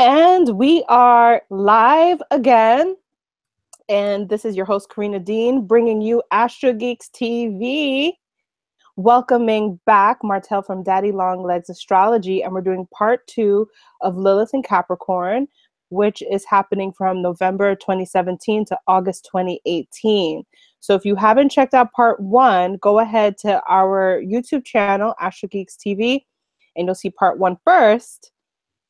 And we are live again. And this is your host, Karina Dean, bringing you Astro Geeks TV. Welcoming back Martel from DaddiLongLegzAstrology. And we're doing part 2 of Lilith and Capricorn, which is happening from November 2017 to August 2018. So if you haven't checked out part 1, go ahead to our YouTube channel, Astro Geeks TV, and you'll see part 1 first.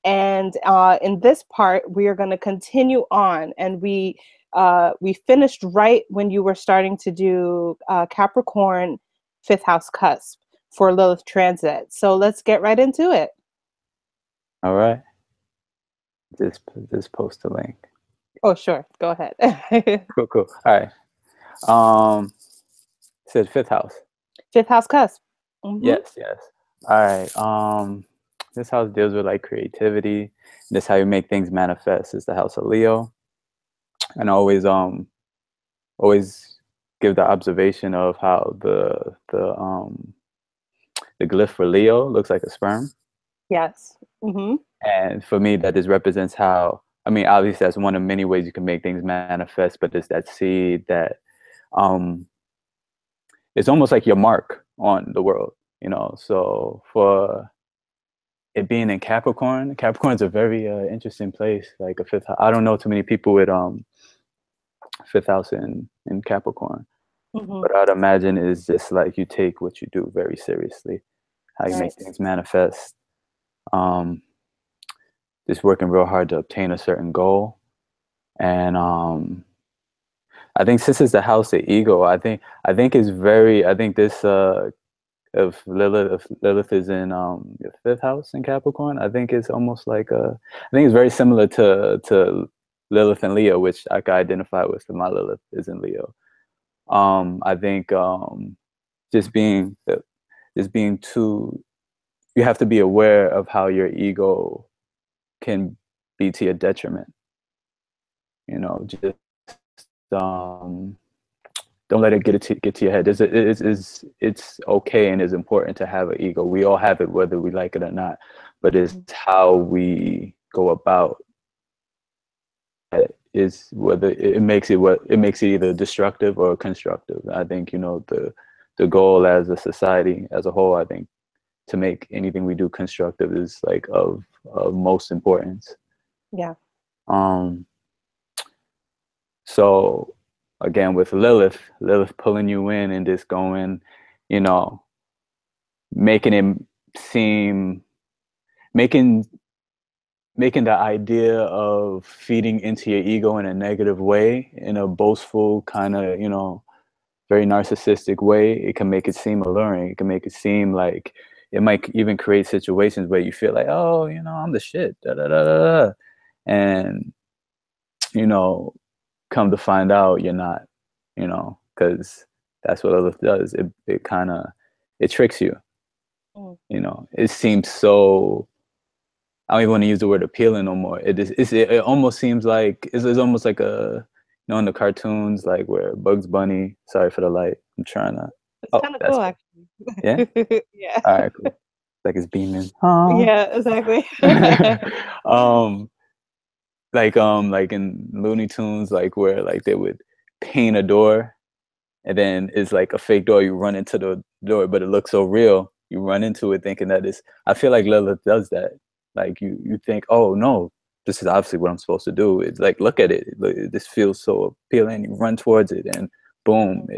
And in this part, we are going to continue on, and we finished right when you were starting to do Capricorn 5th house cusp for Lilith transit. So let's get right into it. All right. Just post a link. Oh, sure. Go ahead. Cool. All right. It said 5th house. 5th house cusp. Mm-hmm. Yes. All right. This house deals with like creativity. This is how you make things manifest. It's the house of Leo. And always give the observation of how the glyph for Leo looks like a sperm. Yes. Mm-hmm. And for me, that just represents how, I mean, obviously that's one of many ways you can make things manifest, but it's that seed that it's almost like your mark on the world, you know. So for it being in Capricorn, Capricorn's a very interesting place, like a 5th house. I don't know too many people with 5th house in Capricorn. Mm-hmm. But I'd imagine is just like you take what you do very seriously, how you make things manifest. Just working real hard to obtain a certain goal. And I think since it's the house of ego, I think this if Lilith is in your 5th house in Capricorn, I think it's almost like I think it's very similar to Lilith and Leo, which I can identify with. My Lilith is in Leo. I think just being too, you have to be aware of how your ego can be to your detriment. You know, just don't let it get to your head. It's okay and it's important to have an ego. We all have it, whether we like it or not. But it's how we go about it is whether it makes it either destructive or constructive. I think, you know, the goal as a society as a whole, I think, to make anything we do constructive is like of most importance. Yeah. So again, with Lilith pulling you in and just going, you know, making the idea of feeding into your ego in a negative way, in a boastful kind of, you know, very narcissistic way, it can make it seem alluring. It can make it seem like it might even create situations where you feel like, oh, you know, I'm the shit, and, you know, come to find out you're not, you know, because that's what Lilith does. It tricks you. You know, it seems so, I don't even want to use the word appealing no more. It almost seems like it's almost like a, you know, in the cartoons, like where Bugs Bunny. Sorry for the light. I'm trying to. It's kind of cool, actually. Yeah. Yeah. All right. Cool. Like it's beaming. Oh. Yeah. Exactly. Like in Looney Tunes, like where like they would paint a door, and then it's like a fake door. You run into the door, but it looks so real. You run into it thinking that it's. I feel like Lilith does that. Like you think, oh no, this is obviously what I'm supposed to do. It's like, look at it. This feels so appealing. You run towards it, and boom,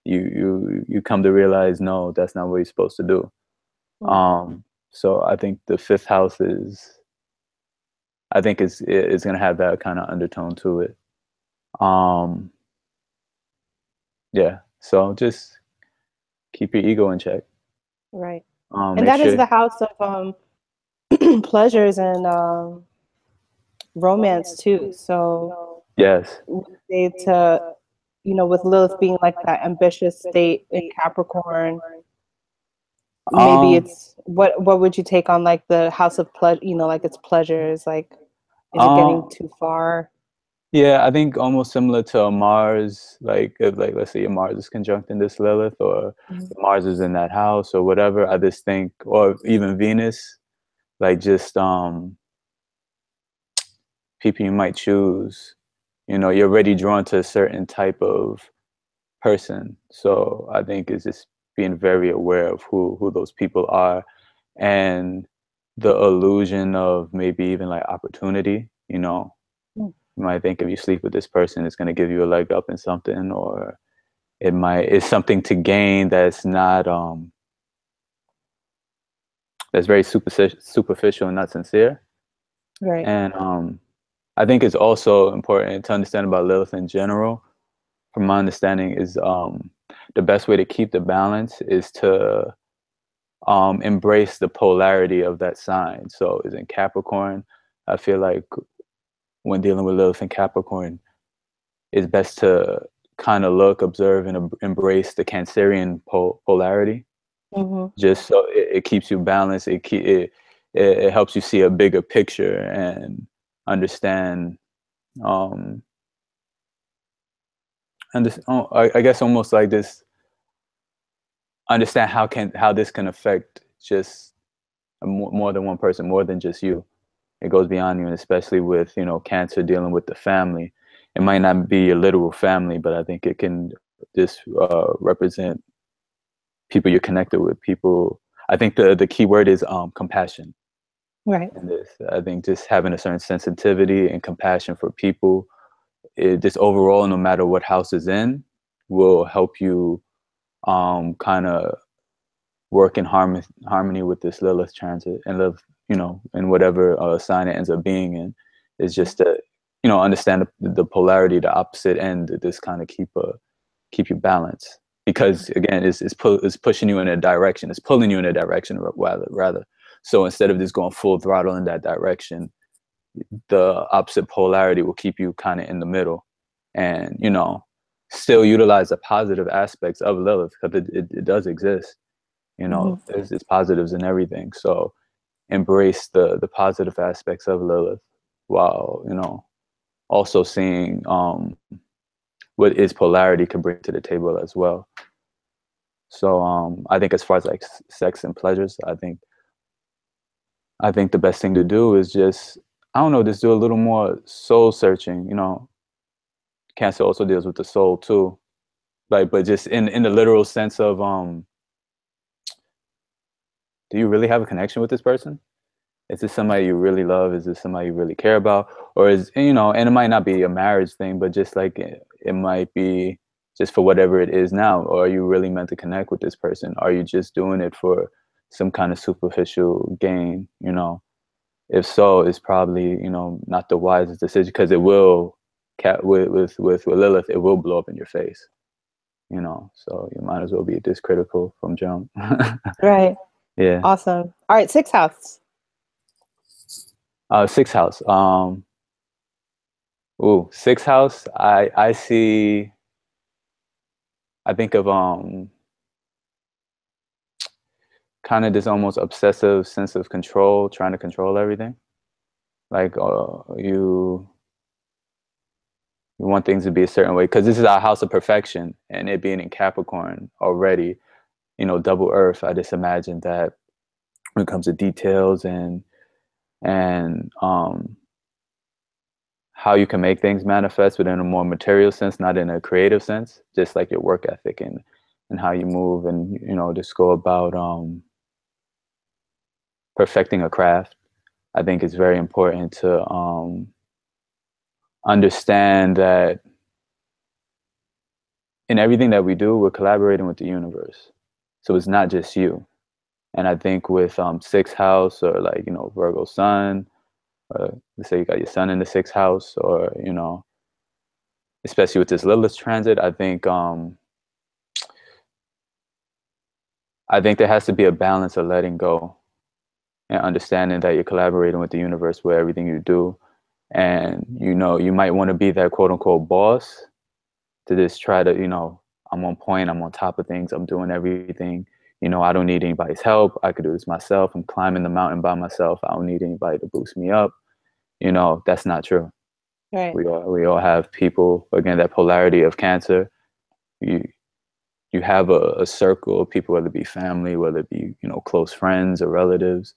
you come to realize, no, that's not what you're supposed to do. So I think the 5th house is gonna have that kind of undertone to it. Yeah. So just keep your ego in check. Right. And that is the house of pleasures and romance too. So yes, to, you know, with Lilith being like that ambitious state in Capricorn, maybe it's what would you take on like the house of pleasure? You know, like its pleasures. Like, is it getting too far? Yeah, I think almost similar to a Mars. Like if, like, let's say Mars is conjunct in this Lilith, or Mars is in that house, or whatever. I just think, or even Venus, like just people you might choose, you know, you're already drawn to a certain type of person. So I think it's just being very aware of who those people are, and the illusion of maybe even like opportunity. You know, Mm. you might think if you sleep with this person, it's going to give you a leg up in something, or it's something to gain that's not that's very superficial and not sincere. Right. And I think it's also important to understand about Lilith in general. From my understanding, is the best way to keep the balance is to embrace the polarity of that sign. So is in Capricorn, I feel like when dealing with Lilith in Capricorn, it's best to kind of look, observe, and embrace the Cancerian polarity. Mm-hmm. Just so it keeps you balanced. It helps you see a bigger picture and understand. Um, and this, I guess almost like this. Understand how this can affect just more than one person, more than just you. It goes beyond you, and especially with, you know, Cancer dealing with the family. It might not be your literal family, but I think it can just represent people you're connected with. People. I think the key word is compassion. Right. In this, I think just having a certain sensitivity and compassion for people, just overall, no matter what house is in, will help you kind of work in harmony with this Lilith transit, and live, you know, in whatever sign it ends up being in. Is just to, you know, understand the polarity, the opposite end. This kind of keep you balanced, because again, it's pushing you in a direction, it's pulling you in a direction rather. So instead of just going full throttle in that direction, the opposite polarity will keep you kind of in the middle, and, you know, still utilize the positive aspects of Lilith, because it does exist. You Mm-hmm. know, there's positives in everything. So embrace the positive aspects of Lilith, while, you know, also seeing what is polarity can bring to the table as well. So I think as far as like sex and pleasures, I think the best thing to do is just, I don't know, just do a little more soul searching. You know, Cancer also deals with the soul too, like, but just in the literal sense of do you really have a connection with this person? Is this somebody you really love? Is this somebody you really care about? Or is, you know, and it might not be a marriage thing, but just like it might be just for whatever it is now. Or are you really meant to connect with this person? Are you just doing it for some kind of superficial gain? You know, if so, it's probably, you know, not the wisest decision, because it will, with Lilith, it will blow up in your face. You know, so you might as well be this critical from jump. Right. Yeah. Awesome. All right. Sixth house. Sixth house. Sixth house. I see. I think of kind of this almost obsessive sense of control, trying to control everything. Like you want things to be a certain way, because this is our house of perfection, and it being in Capricorn already, you know, double Earth. I just imagine that when it comes to details and how you can make things manifest, but in a more material sense, not in a creative sense, just like your work ethic and how you move, and, you know, just go about perfecting a craft. I think it's very important to understand that in everything that we do, we're collaborating with the universe. So it's not just you. And I think with sixth house, or like, you know, Virgo sun, let's say you got your sun in the sixth house, or, you know, especially with this Lilith transit, I think there has to be a balance of letting go and understanding that you're collaborating with the universe with everything you do. And, you know, you might want to be that quote unquote boss, to just try to, you know, I'm on point, I'm on top of things, I'm doing everything. You know, I don't need anybody's help. I could do this myself. I'm climbing the mountain by myself. I don't need anybody to boost me up. You know, that's not true. Right. We all have people, again, that polarity of Cancer. You you have a circle of people, whether it be family, whether it be, you know, close friends or relatives,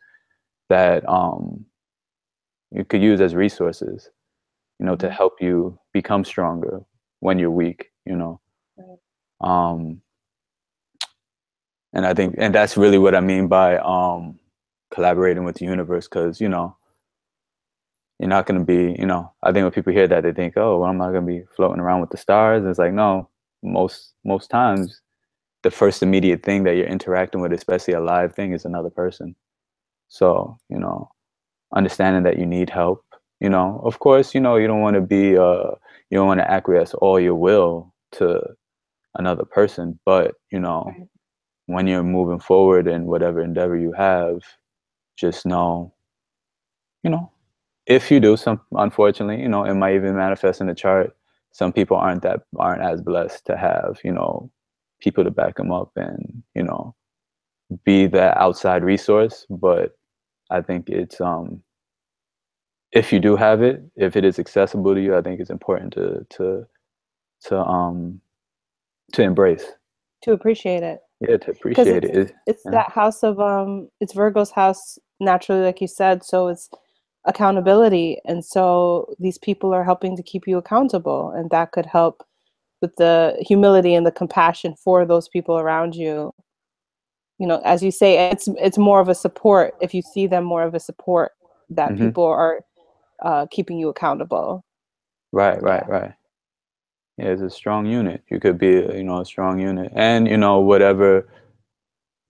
that you could use as resources. you know, to help you become stronger when you're weak, you know. And I think, and that's really what I mean by collaborating with the universe, because, you know, you're not going to be, you know, I think when people hear that, they think, oh, well, I'm not going to be floating around with the stars. And it's like, no, most times the first immediate thing that you're interacting with, especially a live thing, is another person. So, you know, understanding that you need help, you know, of course, you know, you don't want to be, you don't want to acquiesce all your will to another person, but, you know, when you're moving forward in whatever endeavor you have, just know, you know, if you do some, unfortunately, you know, it might even manifest in the chart. Some people aren't as blessed to have, you know, people to back them up and, you know, be that outside resource. But I think it's, if you do have it, if it is accessible to you, I think it's important to embrace. To appreciate it. Yeah, to Because appreciate it. it's that house of it's Virgo's house naturally, like you said, so it's accountability, and so these people are helping to keep you accountable, and that could help with the humility and the compassion for those people around you. You know, as you say, it's more of a support. If you see them more of a support, that people are keeping you accountable. Right. Yeah, it's a strong unit. You could be, you know, a strong unit, and, you know, whatever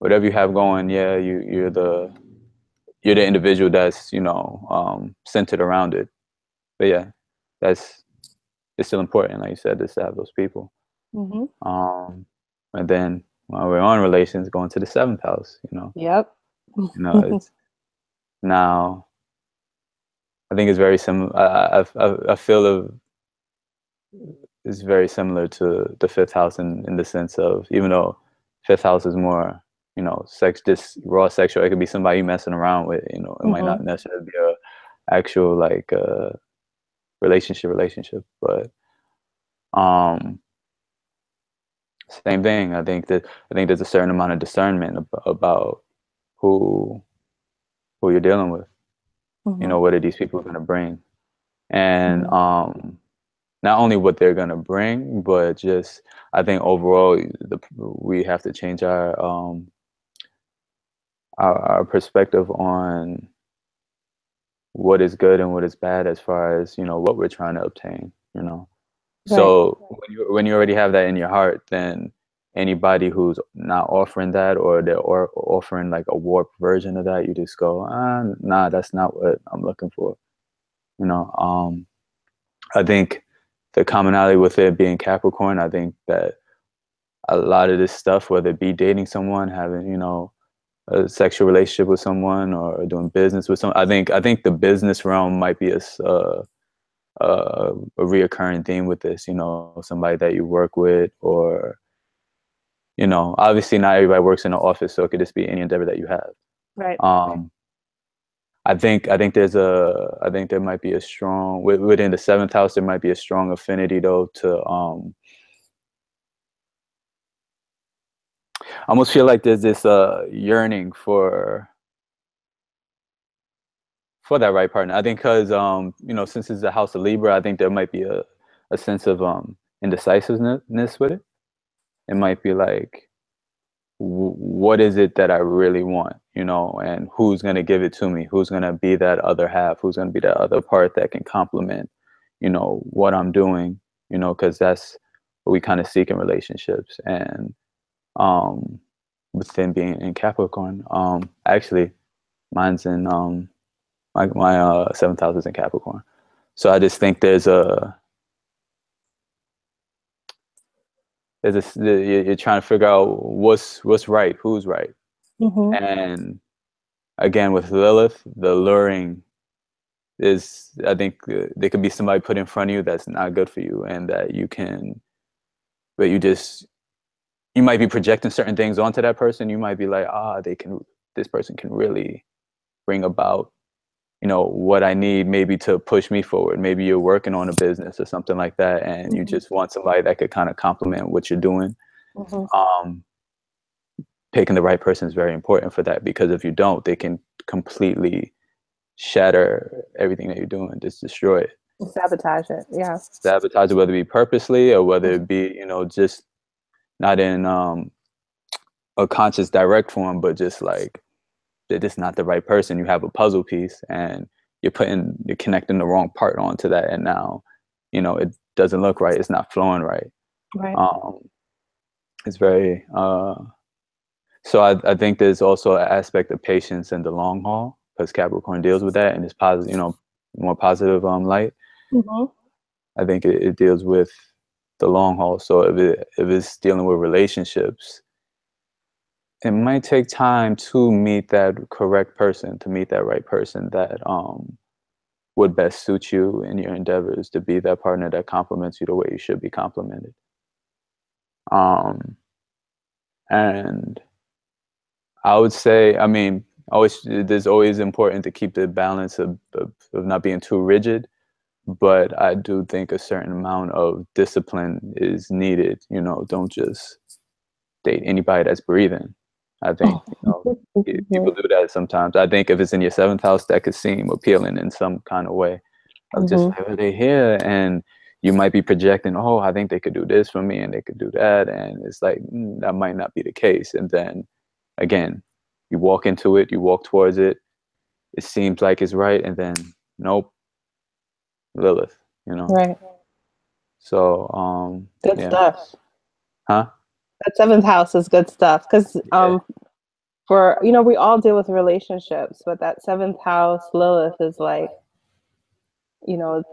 you have going, yeah, you're the individual that's, you know, centered around it. But yeah, it's still important, like you said, just to have those people. And then while we're on relations, going to the 7th house, you know. Yep. You know, it's now, I think it's very similar. I feel it's very similar to the 5th house in the sense of, even though 5th house is more, you know, just raw sexual, it could be somebody you messing around with, you know, it might not necessarily be a actual like relationship, but same thing. I think there's a certain amount of discernment about who you're dealing with. You know, what are these people going to bring, and not only what they're going to bring, but just, I think overall we have to change our perspective on what is good and what is bad, as far as, you know, what we're trying to obtain, you know. So when you already have that in your heart, then anybody who's not offering that, or they're offering like a warped version of that, you just go, nah, that's not what I'm looking for, you know. I think the commonality with it being Capricorn, I think that a lot of this stuff, whether it be dating someone, having, you know, a sexual relationship with someone, or doing business with someone, I think the business realm might be a reoccurring theme with this, you know, somebody that you work with, or, you know, obviously not everybody works in an office, so it could just be any endeavor that you have. Right. I think there might be a strong, within the 7th house, there might be a strong affinity though to I almost feel like there's this yearning for that right partner. I think because you know, since it's the house of Libra, I think there might be a sense of indecisiveness with it. It might be like, what is it that I really want, you know, and who's going to give it to me? Who's going to be that other half? Who's going to be that other part that can complement, you know, what I'm doing, you know, because that's what we kind of seek in relationships. And within being in Capricorn, actually mine's in my 7th house is in Capricorn. So I just think you're trying to figure out what's right, who's right. And again, with Lilith, the luring is, I think there could be somebody put in front of you that's not good for you, and that but you might be projecting certain things onto that person. You might be like, this person can really bring about, you know, what I need, maybe to push me forward. Maybe you're working on a business or something like that, and you just want somebody that could kind of complement what you're doing. Picking the right person is very important for that, because if you don't, they can completely shatter everything that you're doing, just destroy it. Sabotage it. Yeah. Sabotage it, whether it be purposely or whether it be, you know, just not in a conscious direct form, but just like they're just not the right person. You have a puzzle piece and you're connecting the wrong part onto that, and now, you know, it doesn't look right. It's not flowing right. Right. It's very so I think there's also an aspect of patience in the long haul, because Capricorn deals with that and it's positive, you know, more positive light. Mm-hmm. I think it deals with the long haul. So if it's dealing with relationships, it might take time to meet that correct person, to meet that right person that would best suit you in your endeavors, to be that partner that compliments you the way you should be complimented. And I would say, I mean, always there's always important to keep the balance of not being too rigid, but I do think a certain amount of discipline is needed. You know, don't just date anybody that's breathing. I think, you know, people do that sometimes. I think if it's in your seventh house, that could seem appealing in some kind of way. Of just like, are they here? And you might be projecting, oh, I think they could do this for me and they could do that. And it's like, that might not be the case. And then again, you walk into it, you walk towards it, it seems like it's right. And then, nope, Lilith, you know? Right. So, Good yeah. stuff. Huh? That seventh house is good stuff because Yeah. for we all deal with relationships, but that seventh house Lilith is like, it's,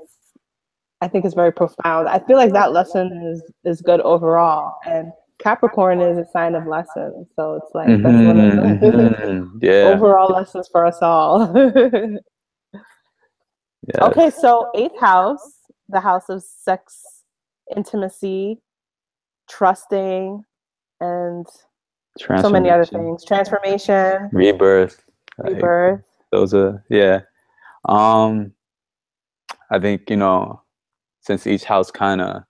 I think it's very profound. I feel like that lesson is good overall, and Capricorn is a sign of lessons, so it's like that's one of the Yeah. overall lessons for us all. Okay, Yes. so eighth house, the house of sex, intimacy, trusting, and so many other Transformation, things. Transformation, rebirth. Like, rebirth. those are, yeah. Um, I think, you know, since each house kind of,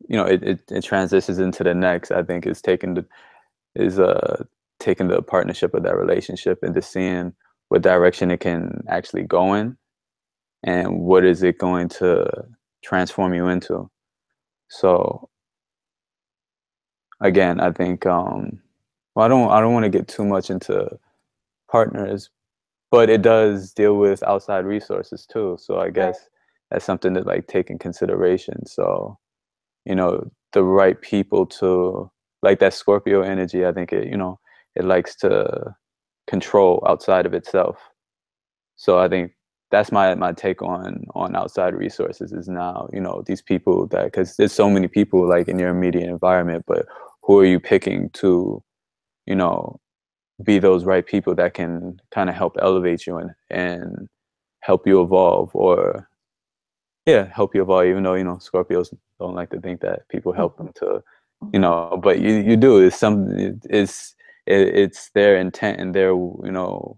you know, it transitions into the next, I think is is taking the partnership of that relationship and just seeing what direction it can actually go in and what is it going to transform you into. So again, I think well, I don't want to get too much into partners, but it does deal with outside resources too. So I Right. guess that's something to like take in consideration. So, you know, the right people to like that Scorpio energy, I think it, you know, it likes to control outside of itself. So I think that's my take on outside resources is now, you know, these people that, because there's so many people like in your immediate environment, but who are you picking to, you know, be those right people that can kind of help elevate you and help you evolve, or yeah, help you evolve, even though, you know, Scorpios don't like to think that people help them to, you know, but you do. It's it's their intent and their, you know,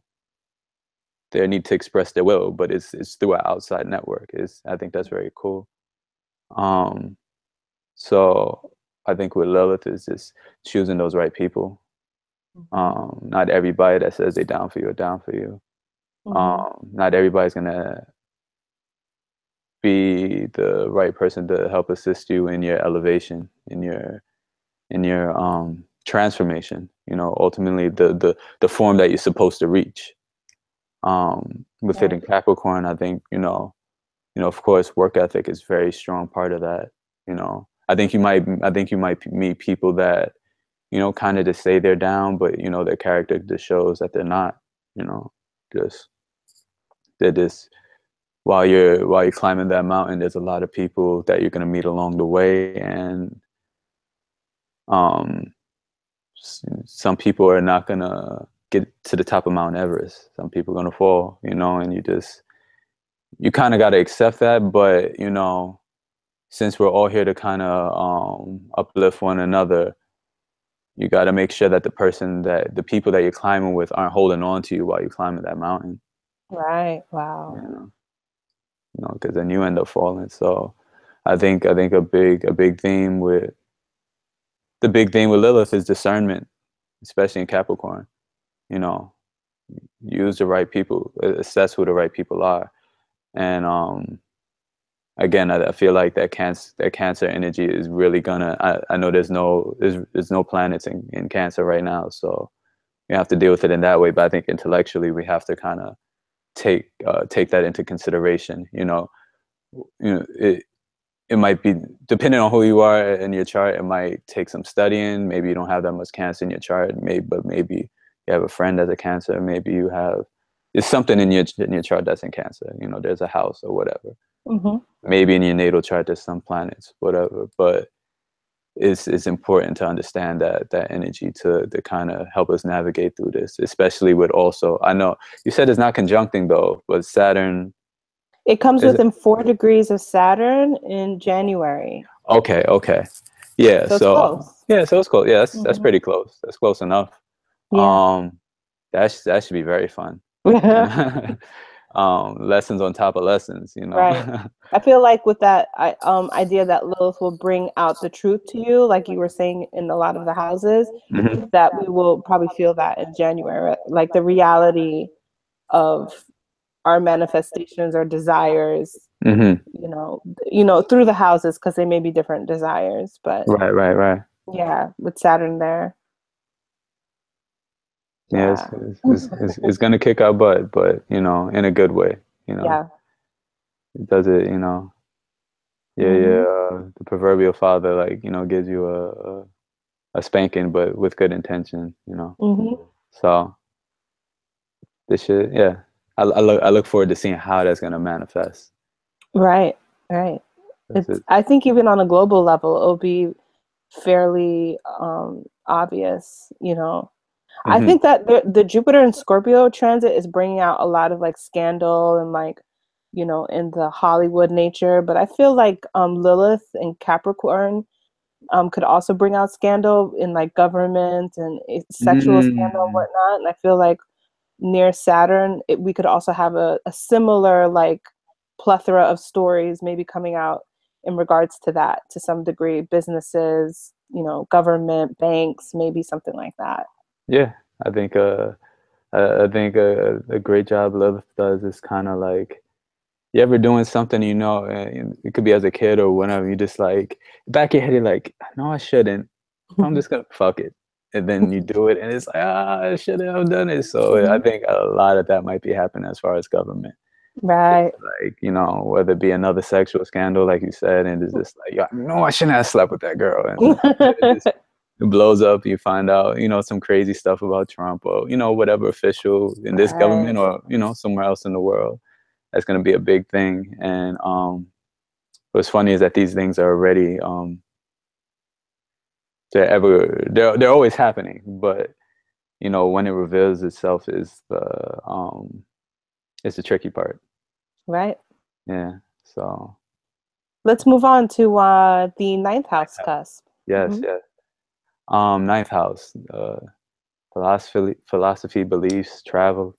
their need to express their will, but it's through an outside network. Is I think that's very cool. Um, so I think with Lilith is just choosing those right people. Not everybody that says they're down for you are down for you. Not everybody's gonna be the right person to help assist you in your elevation, in your transformation. You know, ultimately the form that you're supposed to reach. With it in Capricorn, I think, you know, of course, work ethic is very strong part of that. You know, I think you might meet people that, you know, kind of just say they're down, but you know, their character just shows that they're not. You know, just they're just while you're climbing that mountain, there's a lot of people that you're gonna meet along the way, and um, some people are not gonna get to the top of Mount Everest. Some people are gonna fall. You know, and you kind of got to accept that, but you know, since we're all here to kind of uplift one another, you got to make sure that the people that you're climbing with aren't holding on to you while you're climbing that mountain. Right. Wow. You know, because then you end up falling. So I think a big theme with Lilith is discernment, especially in Capricorn. You know, use the right people, assess who the right people are, and again, I feel like that cancer energy is really gonna. I know there's no planets in Cancer right now, so we have to deal with it in that way. But I think intellectually we have to kind of take that into consideration. It might be, depending on who you are in your chart, it might take some studying. Maybe you don't have that much Cancer in your chart, but maybe you have a friend that's a Cancer. Maybe you have, it's something in your chart that's in Cancer. There's a house or whatever. Mm-hmm. Maybe in your natal chart there's some planets, whatever. But it's important to understand that energy to kind of help us navigate through this, especially with, also, I know you said it's not conjuncting though, but Saturn. It comes within 4 degrees of Saturn in January. Okay. Yeah. So it's close. Yeah, so it's close. Yeah, that's pretty close. That's close enough. Yeah. That should be very fun. Lessons on top of lessons, Right. I feel like with that idea that Lilith will bring out the truth to you, like you were saying in a lot of the houses, Mm-hmm. that we will probably feel that in January, like the reality of our manifestations or desires, Mm-hmm. through the houses, because they may be different desires, but Right. yeah, with Saturn there. Yeah, Yeah. it's gonna kick our butt, but in a good way. Yeah. It does it. The proverbial father, gives you a spanking, but with good intention. Mm-hmm. So this shit, yeah. I look forward to seeing how that's gonna manifest. Right. I think even on a global level, it'll be fairly obvious. I Mm-hmm. think that the Jupiter and Scorpio transit is bringing out a lot of like scandal and like, in the Hollywood nature. But I feel like Lilith and Capricorn could also bring out scandal in like government and sexual scandal and whatnot. And I feel like near Saturn, we could also have a similar like plethora of stories maybe coming out in regards to that to some degree. Businesses, government, banks, maybe something like that. Yeah, I think a great job Lilith does is kind of like, you ever doing something, and it could be as a kid or whenever, you just like, back of your head, you're like, no, I shouldn't. I'm just gonna fuck it. And then you do it and it's like, I shouldn't have done it. So I think a lot of that might be happening as far as government. Right. It's like, whether it be another sexual scandal, like you said, and it's just like, no, I shouldn't have slept with that girl. And it blows up. You find out, some crazy stuff about Trump or, whatever official in this government or, somewhere else in the world. That's going to be a big thing. And what's funny is that these things are already, they're always happening. But, when it reveals itself is it's the tricky part. Right. Yeah. So let's move on to the ninth house cusp. Yes. Ninth house, philosophy, beliefs, travel,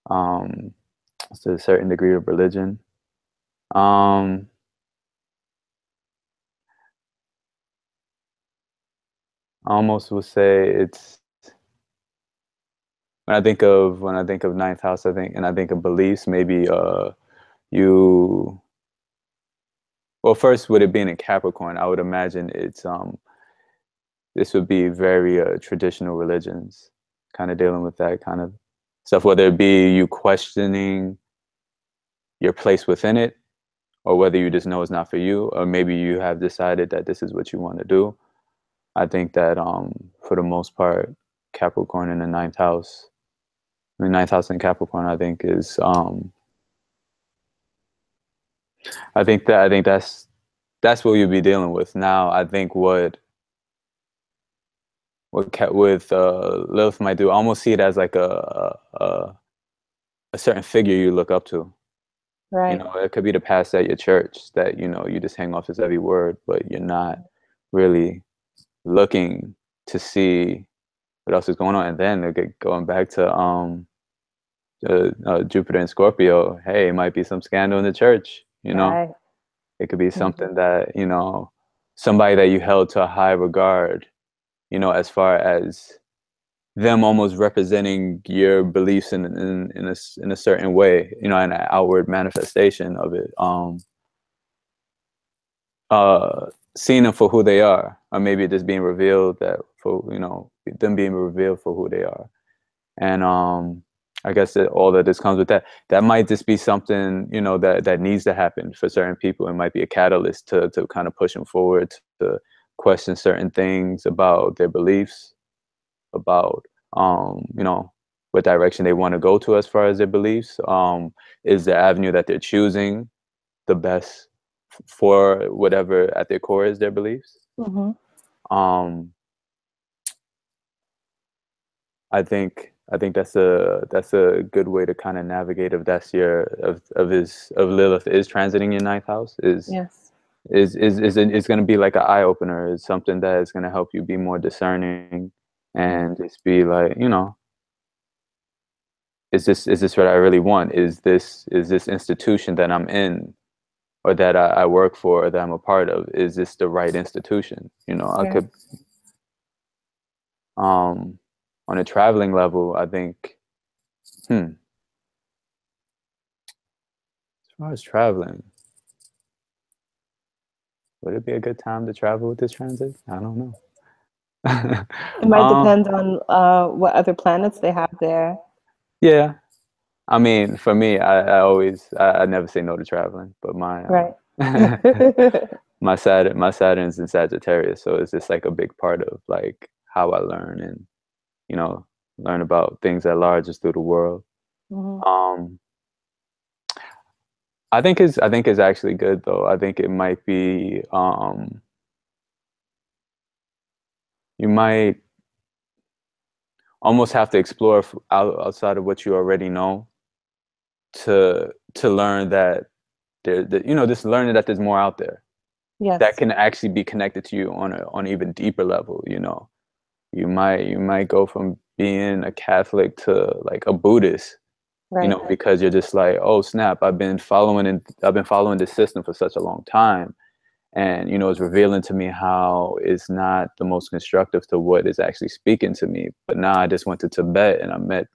to a certain degree of religion. I almost would say it's, when I think of ninth house, I think of beliefs, maybe you, well, first, with it being a Capricorn, I would imagine it's this would be very traditional religions, kind of dealing with that kind of stuff, whether it be you questioning your place within it, or whether you just know it's not for you, or maybe you have decided that this is what you want to do. I think that for the most part, Capricorn in the ninth house, ninth house in Capricorn, I think is I think that's what you'll be dealing with. Now, I think what Lilith might do, I almost see it as like a certain figure you look up to. Right. It could be the pastor at your church that you just hang off his every word, but you're not really looking to see what else is going on. And then going back to Jupiter and Scorpio, hey, it might be some scandal in the church. Right. It could be something that somebody that you held to a high regard, as far as them almost representing your beliefs in a certain way, an outward manifestation of it. seeing them for who they are, or maybe just being revealed that for, you know, them being revealed for who they are. And I guess that all that this comes with that, that might just be something, you know, that needs to happen for certain people. It might be a catalyst to kind of push them forward, to question certain things about their beliefs, about you know, what direction they want to go to as far as their beliefs. Is the avenue that they're choosing the best for whatever at their core is their beliefs? Mm-hmm. I think that's a good way to kind of navigate if that's your of Lilith is transiting your ninth house, Yes. is going to be like an eye opener. It's something that is going to help you be more discerning and just be like, you know, is this what I really want? Is this institution that I'm in, or that I work for, or that I'm a part of, is this the right institution? You know, I Yeah. could on a traveling level, I think, as far as traveling, would it be a good time to travel with this transit? I don't know. It might um, depend on what other planets they have there. yeah. I mean, for me, I always, I never say no to traveling, but Right. my Saturn's in Sagittarius, so it's just like a big part of like how I learn and, you know, learn about things at large just through the world. Mm-hmm. Um, I think it's actually good though. I think it might be, you might almost have to explore outside of what you already know to learn that you know, just learning that there's more out there that Yes. can actually be connected to you on an even deeper level. You know, you might go from being a Catholic to like a Buddhist, you Right. know, because you're just like, oh snap, I've been following this system for such a long time, and you know, it's revealing to me how it's not the most constructive to what is actually speaking to me. But now I just went to Tibet and I met,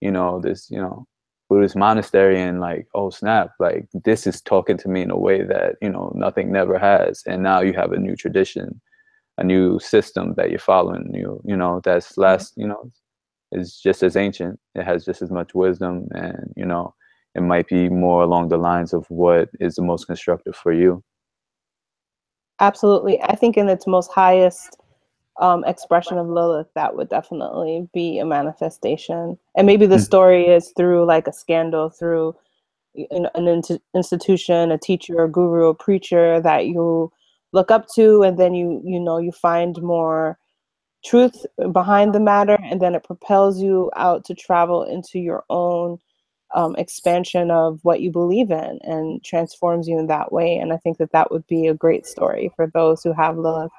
you know, this, you know, Buddhist monastery, and like, oh snap, like this is talking to me in a way that, you know, nothing never has. And now you have a new tradition, a new system that you're following, you know, that's Right. less, you know, is just as ancient. It has just as much wisdom, and you know, it might be more along the lines of what is the most constructive for you. Absolutely. I think in its most highest expression of Lilith, that would definitely be a manifestation. And maybe the story is through like a scandal, through an institution, a teacher, a guru, a preacher that you look up to, and then you know, you find more truth behind the matter, and then it propels you out to travel into your own expansion of what you believe in and transforms you in that way. And I think that that would be a great story for those who have Lilith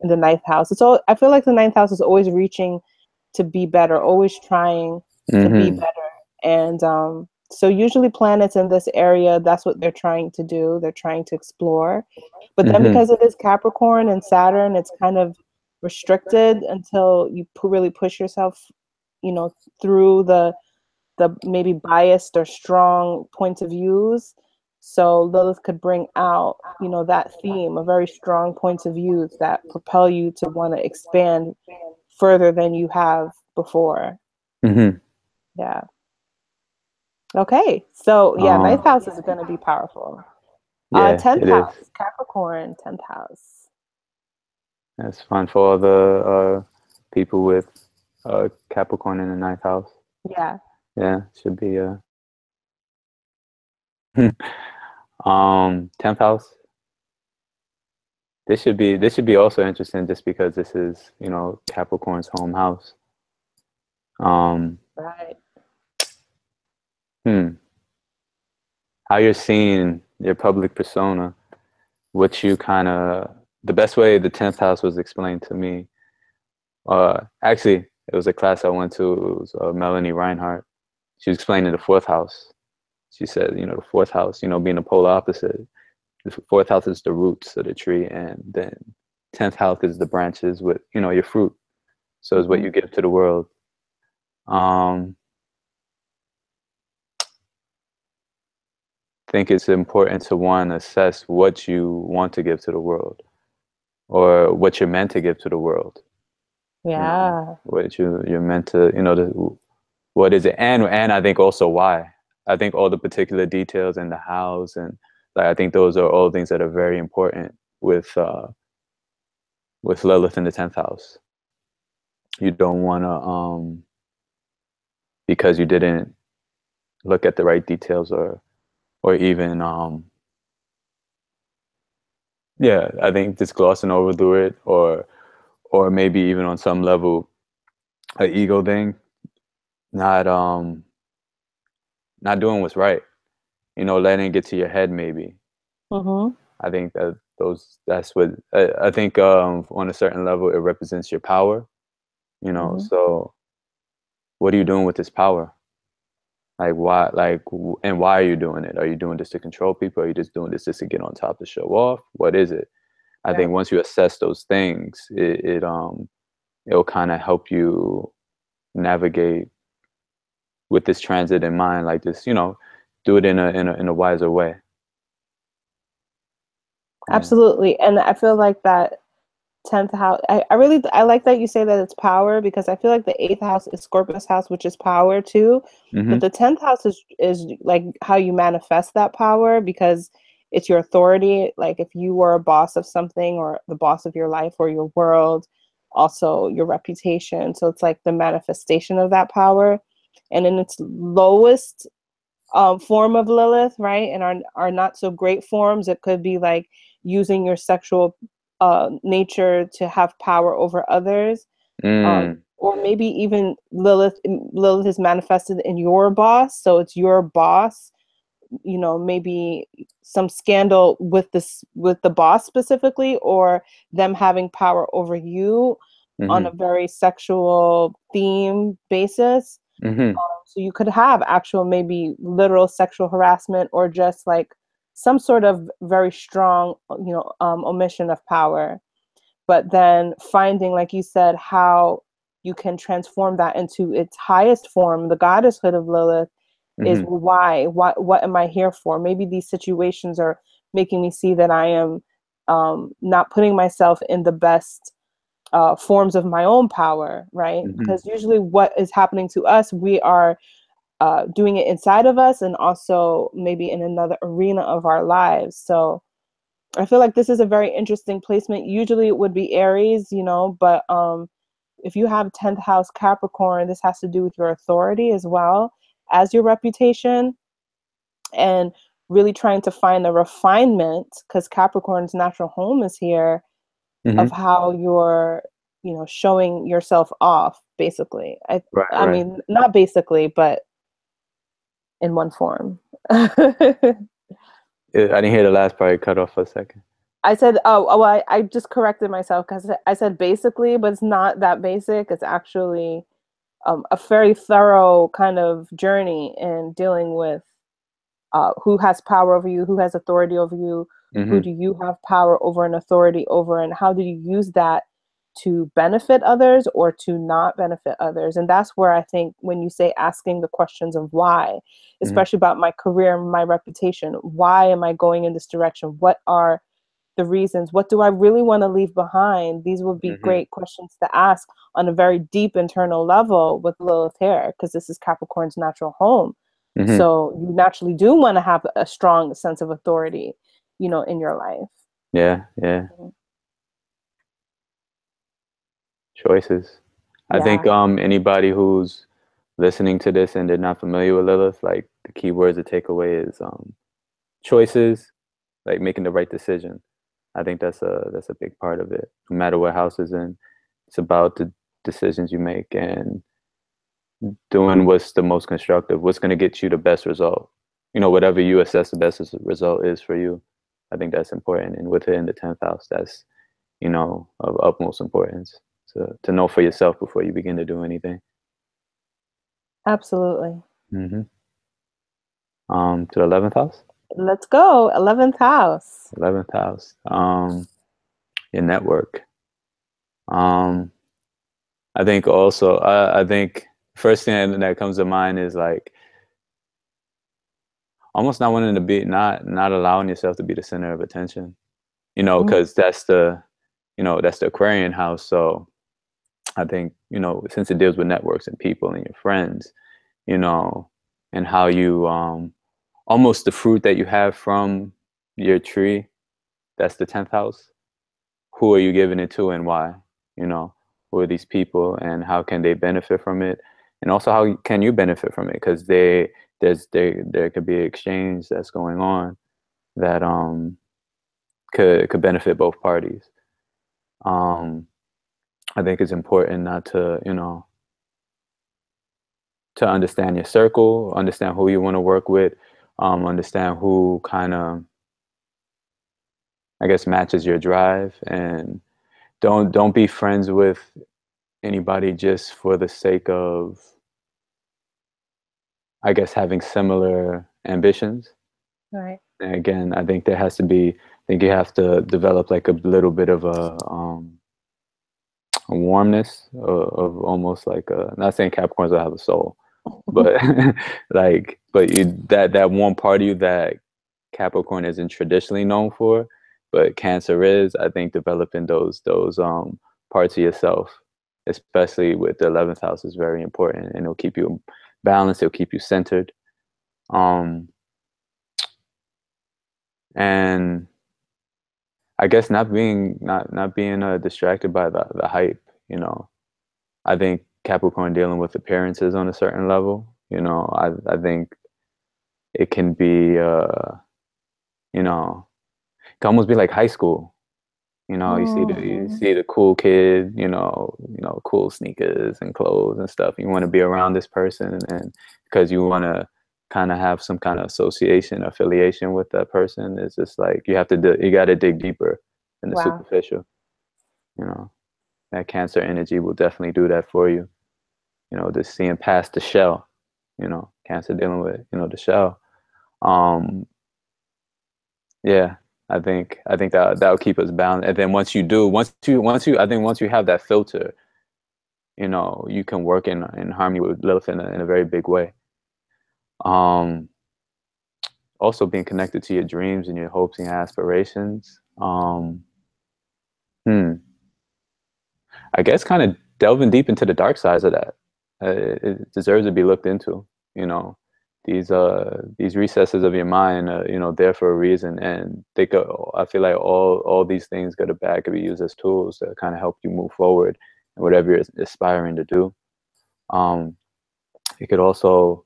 in the ninth house. It's all, I feel like the ninth house is always reaching to be better, always trying to be Mm-hmm. better. And so usually planets in this area, that's what they're trying to do. They're trying to explore. But then Mm-hmm. because it is Capricorn and Saturn, it's kind of restricted until you really push yourself, you know, through the maybe biased or strong points of views. So Lilith could bring out, you know, that theme of very strong points of views that propel you to want to expand further than you have before. Mm-hmm. Yeah. Okay. So yeah, ninth Um, house is going to be powerful. yeah, 10th it is. house, Capricorn, 10th house. That's fun for all the people with Capricorn in the ninth house. Yeah. Yeah, should be 10th house. This should be also interesting just because this is, you know, Capricorn's home house. Um, Right. hmm, how you're seeing your public persona, what you kind of, the best way the 10th house was explained to me. Actually, it was a class I went to. It was Melanie Reinhardt. She was explaining the fourth house. She said, you know, the fourth house, you know, being the polar opposite. The fourth house is the roots of the tree, and then 10th house is the branches with, you know, your fruit. So it's what Mm-hmm. you give to the world. Um, think it's important to, one, assess what you want to give to the world, or what you're meant to give to the world. You know, Yeah. what you're meant to, you know, what is it, and I think also why. I think all the particular details in the house, and like, I think those are all things that are very important with Lilith in the 10th house. You don't want to, because you didn't look at the right details, or even yeah, I think just glossing over through it, or maybe even on some level an ego thing, not not doing what's right, you know, letting it get to your head maybe. Mm-hmm. I think that's what I think, on a certain level it represents your power, you know. Mm-hmm. So what are you doing with this power? Like, why, like, and why are you doing it? Are you doing this to control people? Are you just doing this just to get on top, to show off? What is it? I Yeah. think once you assess those things, it'll kind of help you navigate with this transit in mind, like this, you know, do it in a wiser way. Yeah. Absolutely. And I feel like that 10th house, I like that you say that it's power, because I feel like the 8th house is Scorpius house, which is power too. But Mm-hmm. the 10th house is like how you manifest that power, because it's your authority. Like if you were a boss of something, or the boss of your life or your world, also your reputation. So it's like the manifestation of that power. And in its lowest form of Lilith, right? And our not so great forms, it could be like using your sexual nature to have power over others, Mm. or maybe even Lilith is manifested in your boss, so it's your boss. You know, maybe some scandal with the boss specifically, or them having power over you on a Mm-hmm. very sexual theme basis. Mm-hmm. So you could have actual, maybe literal sexual harassment, or just like some sort of very strong, omission of power. But then finding, like you said, how you can transform that into its highest form, the goddesshood of Lilith, is Mm-hmm. why. What am I here for? Maybe these situations are making me see that I am not putting myself in the best forms of my own power, right? Mm-hmm. Because usually what is happening to us, we are doing it inside of us, and also maybe in another arena of our lives. So I feel like this is a very interesting placement. Usually it would be Aries, but if you have 10th house Capricorn, this has to do with your authority as well as your reputation, and really trying to find a refinement, because Capricorn's natural home is here, of Mm-hmm. how you're, showing yourself off, basically. I, Right, I right. mean, not basically, but in one form. I didn't hear the last part. It cut off for a second. I said, oh, I just corrected myself, because I said basically, but it's not that basic. It's actually a very thorough kind of journey in dealing with who has power over you, who has authority over you, who Mm-hmm. do you have power over and authority over, and how do you use that to benefit others or to not benefit others. And that's where I think, when you say asking the questions of why, Mm-hmm. especially about my career and my reputation, why am I going in this direction? What are the reasons? What do I really want to leave behind? These would be Mm-hmm. great questions to ask on a very deep internal level with Lilith here, because this is Capricorn's natural home. Mm-hmm. So you naturally do want to have a strong sense of authority, in your life. Yeah, yeah. Mhm. Choices. I think Yeah. anybody who's listening to this and they're not familiar with Lilith, like, the key words to take away is choices, like making the right decision. I think that's a big part of it. No matter what house is in, it's about the decisions you make, and doing what's the most constructive, what's going to get you the best result. You know, whatever you assess the best result is for you. I think that's important. And within the 10th house, that's, you know, of utmost importance to know for yourself before you begin to do anything. Absolutely. Mm-hmm. To the 11th house. Let's go. 11th house. 11th house. Your network. Um, I think also, I think first thing that comes to mind is like, almost not wanting to be, not allowing yourself to be the center of attention, you know, because that's the, you know, that's the Aquarian house. So I think, you know, since it deals with networks and people and your friends, you know, and how you, almost the fruit that you have from your tree, that's the 10th house. Who are you giving it to and why? You know, who are these people and how can they benefit from it? And also how can you benefit from it? Because there could be exchange that's going on that could benefit both parties. I think it's important not to, you know, to understand your circle, understand who you want to work with, understand who kind of, I guess, matches your drive, and don't be friends with anybody just for the sake of, I guess, having similar ambitions. Right. And again, I think there has to be, I think you have to develop like a little bit of a warmness of almost like a, not saying Capricorns don't have a soul, but like, but you, that one part of you that Capricorn isn't traditionally known for, but Cancer is, I think developing those parts of yourself, especially with the 11th house, is very important, and it'll keep you balanced, it'll keep you centered. And I guess not being distracted by the hype, you know. I think Capricorn dealing with appearances on a certain level, you know, I think it can be, you know, it can almost be like high school. You know, you see the cool kid, you know, cool sneakers and clothes and stuff. You want to be around this person, and because you want to kind of have some kind of association, affiliation with that person. It's just like you got to dig deeper than the superficial. You know, that Cancer energy will definitely do that for you. You know, just seeing past the shell. You know, Cancer dealing with, you know, the shell. Yeah, I think that'll keep us balanced. And then once you have that filter, you know, you can work in harmony with Lilith in a very big way. Also being connected to your dreams and your hopes and aspirations. I guess kind of delving deep into the dark sides of that. It deserves to be looked into, you know. These recesses of your mind, you know, there for a reason, and I feel like all these things, good or bad, could be used as tools to kind of help you move forward and whatever you're aspiring to do. It could also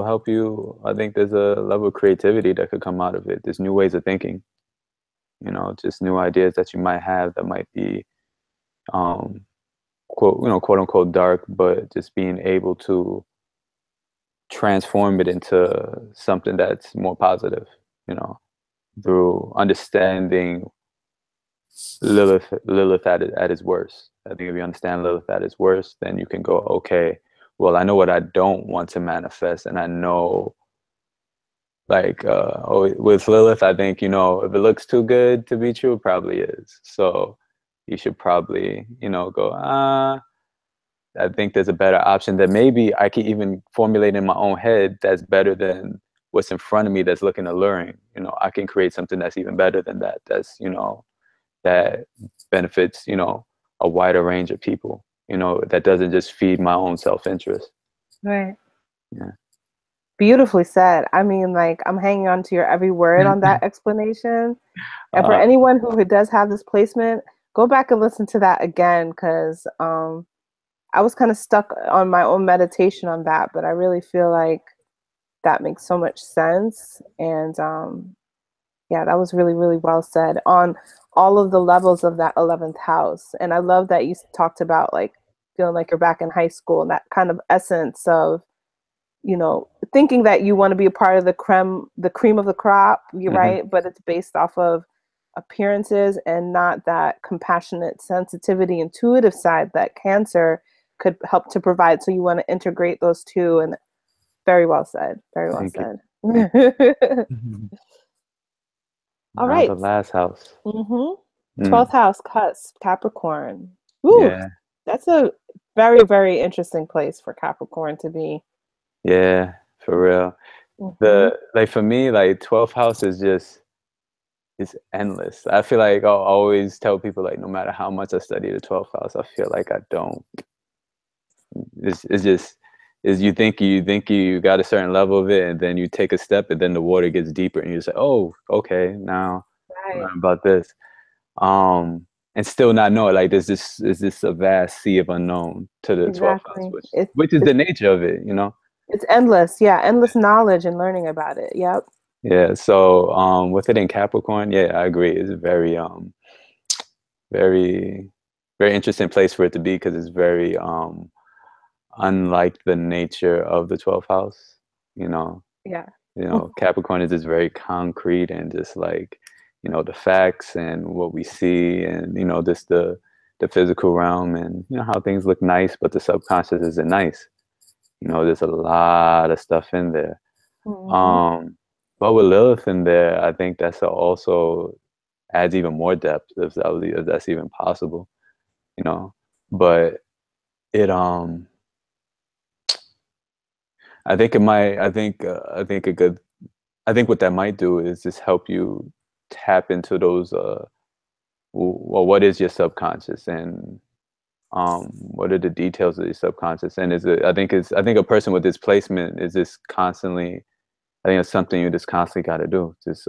help you. I think there's a level of creativity that could come out of it. There's new ways of thinking, you know, just new ideas that you might have that might be quote unquote dark, but just being able to transform it into something that's more positive, you know, through understanding Lilith at its worst. I think if you understand Lilith at its worst, then you can go, okay, well, I know what I don't want to manifest, and I know, like, with Lilith, I think, you know, if it looks too good to be true, it probably is. So you should probably, you know, go, I think there's a better option that maybe I can even formulate in my own head that's better than what's in front of me that's looking alluring. You know, I can create something that's even better than that. That's, you know, that benefits, you know, a wider range of people, you know, that doesn't just feed my own self-interest. Right. Yeah. Beautifully said. I mean, like, I'm hanging on to your every word on that explanation. And for anyone who does have this placement, go back and listen to that again, because I was kind of stuck on my own meditation on that, but I really feel like that makes so much sense. And yeah, that was really, really well said on all of the levels of that 11th house. And I love that you talked about like feeling like you're back in high school and that kind of essence of, you know, thinking that you want to be a part of the cream of the crop, you're right, but it's based off of appearances and not that compassionate, sensitivity, intuitive side that Cancer could help to provide. So you want to integrate those two, and very well said. Very well said. All now right. the last house. 12th house, cusp, Capricorn. Woo, Yeah. that's a very, very interesting place for Capricorn to be. Yeah, For real. Like for me, like 12th house is just, it's endless. I feel like I'll always tell people, like, no matter how much I study the 12th house, I feel like I don't. It's just, is you think you got a certain level of it, and then you take a step, and then the water gets deeper, and you say, oh, okay, now learn about this. And still not know it. Like there's this a vast sea of unknown to the 12th house, which is the nature of it, you know. It's endless, yeah, endless knowledge and learning about it. Yep. Yeah. So with it in Capricorn, yeah, I agree. It's a very very interesting place for it to be, because it's very unlike the nature of the 12th house, you know. Yeah. You know, Capricorn is just very concrete and just like, you know, the facts and what we see, and you know, just the physical realm, and you know how things look nice, but the subconscious isn't nice. You know, there's a lot of stuff in there. But with Lilith in there, I think that's also adds even more depth, if that's even possible, you know. But it I think it might. I think a good. I think what that might do is just help you tap into those. Well, what is your subconscious, and what are the details of your subconscious? And is it? I think a person with this placement is just constantly. I think it's something you just constantly got to do. Just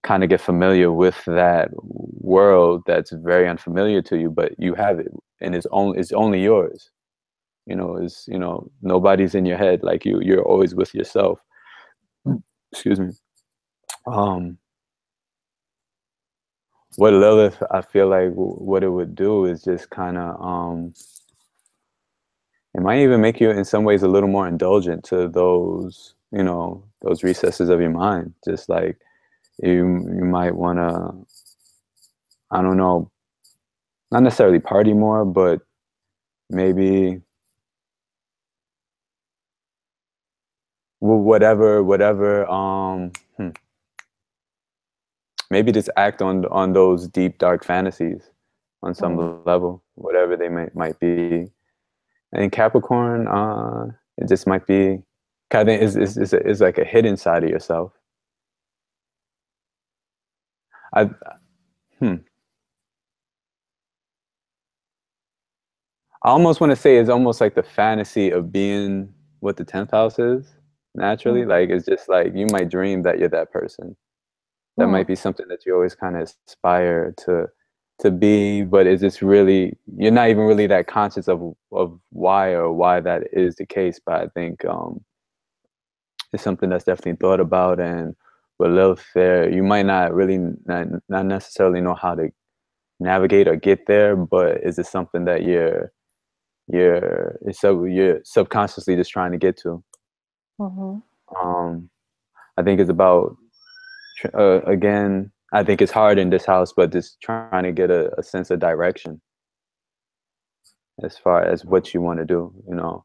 kind of get familiar with that world that's very unfamiliar to you, but you have it, and it's only yours. You know, nobody's in your head. Like you're always with yourself. Excuse me. What Lilith, I feel like what it would do is just kind of it might even make you in some ways a little more indulgent to those, you know, those recesses of your mind. Just like you might want to, I don't know, not necessarily party more, but maybe whatever maybe just act on those deep dark fantasies on some level, whatever they might be. And Capricorn, it just might be kind of is like a hidden side of yourself. I almost want to say it's almost like the fantasy of being what the 10th house is naturally. Like it's just like you might dream that you're that person. That might be something that you always kind of aspire to be, but is this really, you're not even really that conscious of why that is the case. But I think it's something that's definitely thought about. And with Lilith there, you might not really not necessarily know how to navigate or get there, but is it something that you're subconsciously just trying to get to? I think it's about again, I think it's hard in this house, but just trying to get a sense of direction as far as what you want to do. You know,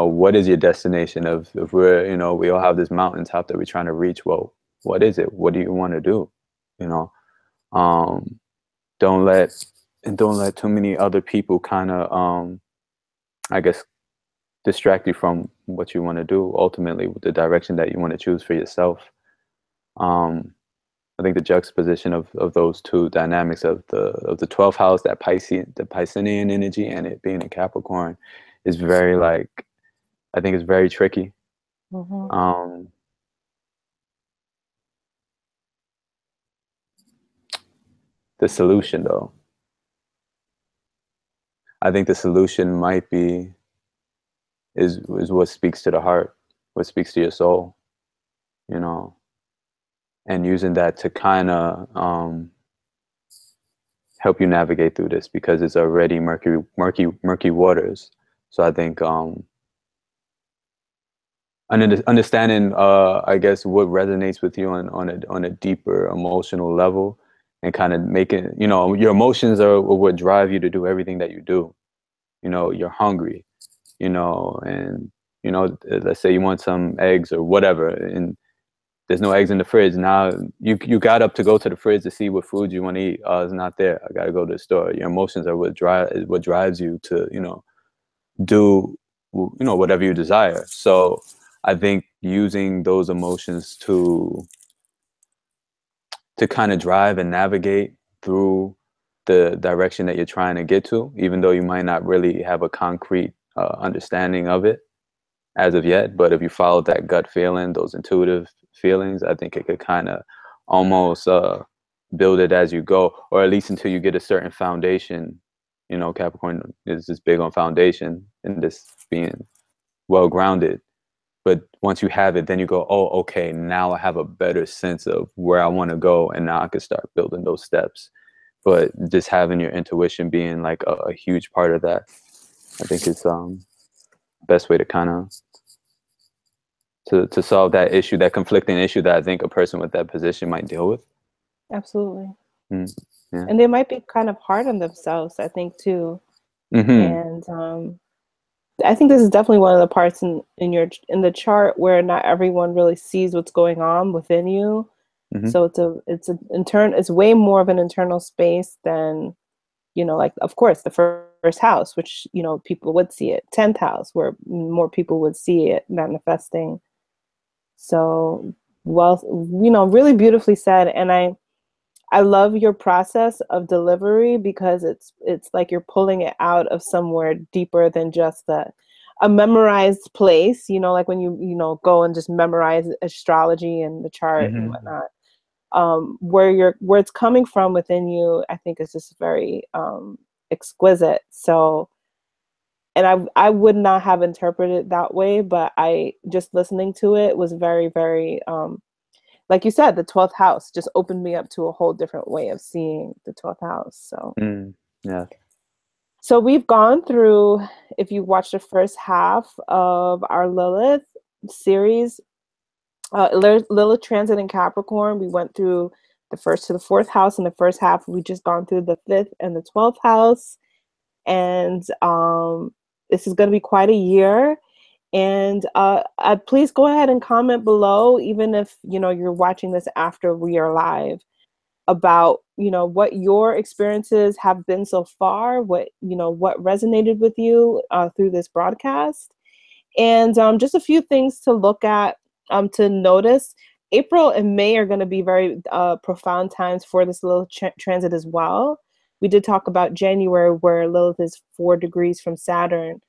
what is your destination? Of where, you know, we all have this mountaintop that we're trying to reach. Well, what is it? What do you want to do? You know, don't let too many other people kind of I guess distract you from what you want to do. Ultimately, with the direction that you want to choose for yourself. I think the juxtaposition of those two dynamics of the 12th house, that Piscean energy, and it being in Capricorn, is very like, I think it's very tricky. The solution, though, I think the solution might be is what speaks to the heart, what speaks to your soul, you know, and using that to kind of help you navigate through this, because it's already murky waters. So I think understanding I guess what resonates with you on a deeper emotional level, and kind of making, you know, your emotions are what drive you to do everything that you do. You know, you're hungry, you know, and you know, let's say you want some eggs or whatever, and there's no eggs in the fridge. Now you got up to go to the fridge to see what food you want to eat. Oh, it's not there. I got to go to the store. Your emotions are what drives you to, you know, do, you know, whatever you desire. So I think using those emotions to kind of drive and navigate through the direction that you're trying to get to, even though you might not really have a concrete understanding of it as of yet. But if you follow that gut feeling, those intuitive feelings, I think it could kind of almost build it as you go, or at least until you get a certain foundation. You know, Capricorn is just big on foundation and this being well grounded. But once you have it, then you go, oh, okay, now I have a better sense of where I want to go, and now I can start building those steps. But just having your intuition being like a huge part of that, I think is best way to kind of to solve that issue, that conflicting issue that I think a person with that position might deal with. Absolutely. Yeah. And they might be kind of hard on themselves, I think, too. And I think this is definitely one of the parts in the chart where not everyone really sees what's going on within you. So it's way more of an internal space than, you know, like, of course, the first house, which, you know, people would see it, 10th house, where more people would see it manifesting. So, well, you know, really beautifully said. And I love your process of delivery, because it's like you're pulling it out of somewhere deeper than just a memorized place, you know, like when you go and just memorize astrology and the chart and whatnot. Where it's coming from within you, I think is just very exquisite. So, and I would not have interpreted it that way, but I just listening to it was very, very like you said, the 12th house just opened me up to a whole different way of seeing the 12th house. So, yeah. So we've gone through, if you watch the first half of our Lilith series, Lilith transit in Capricorn, we went through the 1st to the 4th house. In the first half, we just gone through the 5th and the 12th house. And this is going to be quite a year. And please go ahead and comment below, even if, you know, you're watching this after we are live, about, you know, what your experiences have been so far, what, you know, what resonated with you through this broadcast. And just a few things to look at, to notice. April and May are going to be very profound times for this Lilith transit as well. We did talk about January, where Lilith is 4 degrees from Saturn.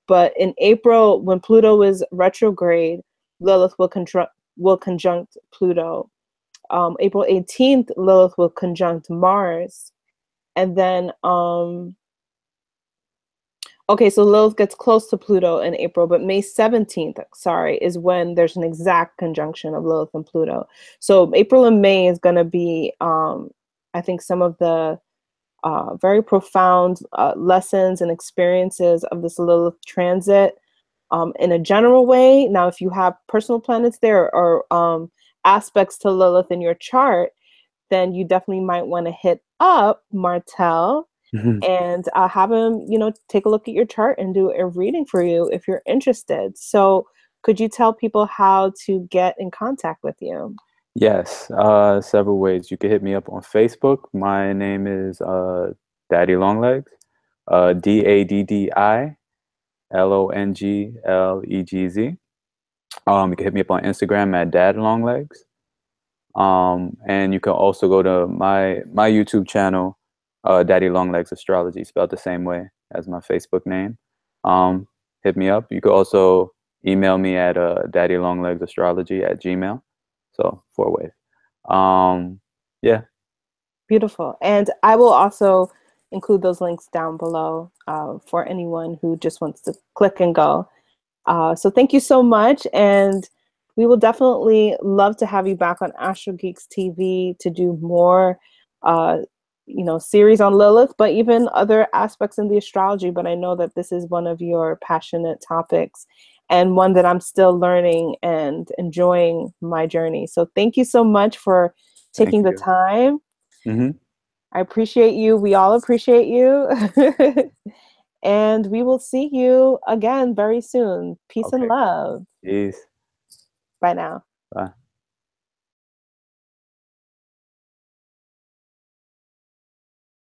But in April, when Pluto is retrograde, Lilith will conjunct Pluto. April 18th, Lilith will conjunct Mars. And then, okay, so Lilith gets close to Pluto in April, but May 17th, is when there's an exact conjunction of Lilith and Pluto. So April and May is going to be, I think, some of the very profound lessons and experiences of this Lilith transit in a general way. Now, if you have personal planets there or aspects to Lilith in your chart, then you definitely might want to hit up Martel and have him, you know, take a look at your chart and do a reading for you if you're interested. So could you tell people how to get in contact with you? Yes, several ways. You can hit me up on Facebook. My name is DaddiLongLegz, DaddiLongLegz. You can hit me up on Instagram at DadLongLegz. And you can also go to my YouTube channel, DaddiLongLegzAstrology, spelled the same way as my Facebook name. Hit me up. You can also email me at DaddiLongLegzAstrology@gmail. So 4 ways. Yeah. Beautiful. And I will also include those links down below for anyone who just wants to click and go. So thank you so much. And we will definitely love to have you back on Astro Geeks TV to do more, you know, series on Lilith, but even other aspects in the astrology. But I know that this is one of your passionate topics and one that I'm still learning and enjoying my journey. So thank you so much for taking the time. I appreciate you. We all appreciate you. And we will see you again very soon. Peace and love. Peace. Bye now. Bye.